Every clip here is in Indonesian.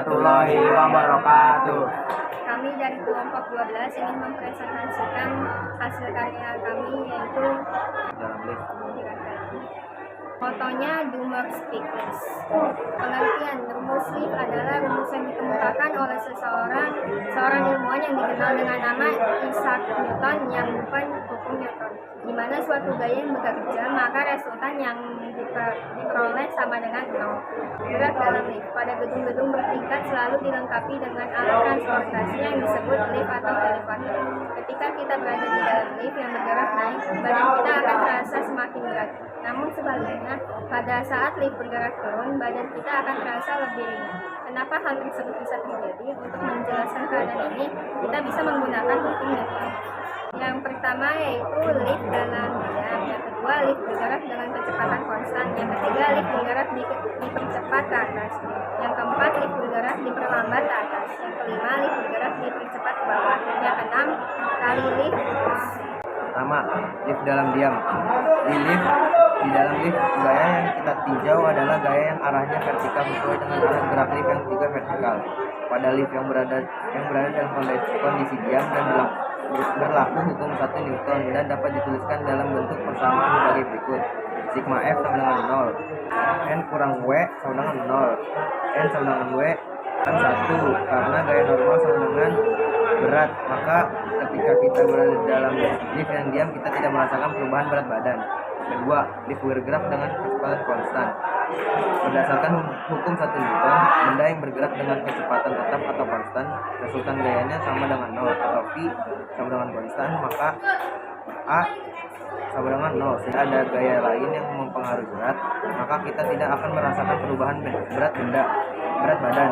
warahmatullahi wabarakatuh. Kami dari kelompok 12 ingin mempresentasikan hasil karya kami, yaitu fotonya Do More Speak Less. Pengertian rumus Liv adalah rumus yang dikemukakan oleh seorang ilmuwan yang dikenal dengan nama Isaac Newton yang bukan hukum Newton, di mana suatu gaya yang bekerja maka resultan yang diperoleh sama dengan 0. Gerak dalam lift pada gedung-gedung bertingkat selalu dilengkapi dengan alat transportasi yang disebut lift atau elevator. Ketika kita berada di dalam lift yang bergerak naik, badan kita akan terasa semakin berat. Namun sebaliknya, pada saat lift bergerak turun, badan kita akan terasa lebih ringan. Kenapa hal tersebut bisa terjadi? Untuk menjelaskan keadaan ini, kita bisa menggunakan hukum Newton. Yang pertama yaitu lift dalam diam. Yang kedua, lift bergerak dengan kecepatan konstan. Yang ketiga, lift bergerak dipercepat ke atas. Yang keempat, lift bergerak diperlambat ke atas. Yang kelima, lift bergerak dipercepat ke bawah. Yang keenam, kali lift terus. Pertama, lift dalam diam. Di dalam lift, gaya yang kita tinjau adalah gaya yang arahnya vertikal sesuai dengan arah gerak lift yang juga vertikal. Pada lift yang berada dalam kondisi diam dan berlaku hukum 1 Newton dan dapat dituliskan dalam bentuk persamaan sebagai berikut. Sigma F sama dengan 0, N kurang W sama dengan 0, N sama dengan W kan 1, karena gaya normal sama dengan berat, maka ketika kita berada di dalam lift yang diam kita tidak merasakan perubahan berat badan. Kedua, lift bergerak dengan kecepatan konstan. Berdasarkan hukum 1 Newton, benda yang bergerak dengan kecepatan tetap atau konstan, resultan gayanya sama dengan 0 atau V sama dengan konstan, maka A sama dengan 0. Sehingga ada gaya lain yang mempengaruhi berat, maka kita tidak akan merasakan perubahan berat badan.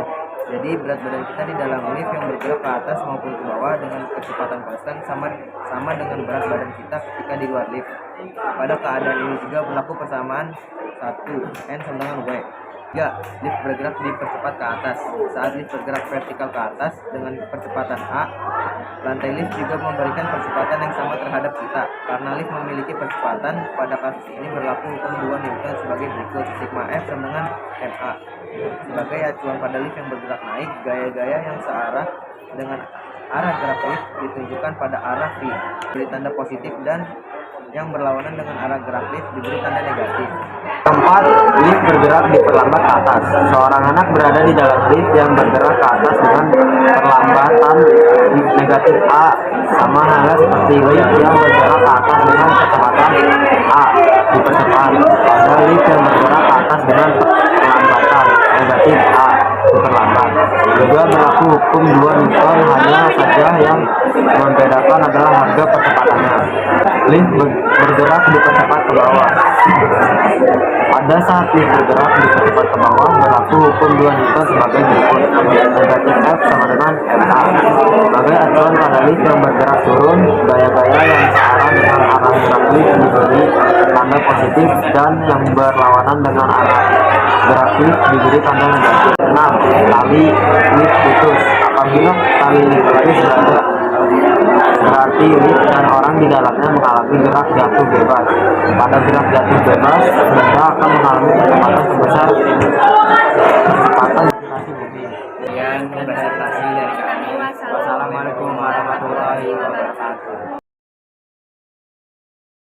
Jadi berat badan kita di dalam lift yang bergerak ke atas maupun ke bawah dengan kecepatan konstan sama dengan berat badan kita ketika di luar lift. Pada keadaan ini juga berlaku persamaan 1, N sama dengan W. 3. Lift bergerak dipercepat ke atas. Saat lift bergerak vertikal ke atas dengan percepatan A, lantai lift juga memberikan percepatan yang sama terhadap kita. Karena lift memiliki percepatan, pada kasus ini berlaku hukum 2 Newton sebagai berikut. Sigma F sama dengan MA. Sebagai acuan pada lift yang bergerak naik, gaya-gaya yang searah dengan arah gerak lift ditunjukkan pada arah V, diberi tanda positif, dan yang berlawanan dengan arah gerak lift diberi tanda negatif. 4. Lift bergerak diperlambat ke atas. Seorang anak berada di dalam lift yang bergerak ke atas dengan perlambatan negatif A, sama halnya seperti lift yang bergerak ke atas dengan kecepatan A dipercepat. Pada lift yang bergerak ke atas dengan perlambatan negatif A diperlambat. Juga berlaku hukum 2 Newton, hanya saja yang membedakan adalah harga percepatannya. Lift bergerak dipercepat ke bawah. Pada saat lift bergerak dipercepat ke bawah, berlaku hukum 2 Newton sebagai berikut. Negatif F sama dengan MA. Sebagai acuan pada lift yang bergerak turun, gaya-gaya yang searah dengan arah gerak lift diberi tanda positif, dan yang berlawanan dengan arah gerak lift diberi tanda negatif. 6. Tali lift putus. Apabila tali lift putus berarti lift dan orang di dalamnya mengalami gerak jatuh bebas. Pada gerak jatuh bebas, benda akan mengalami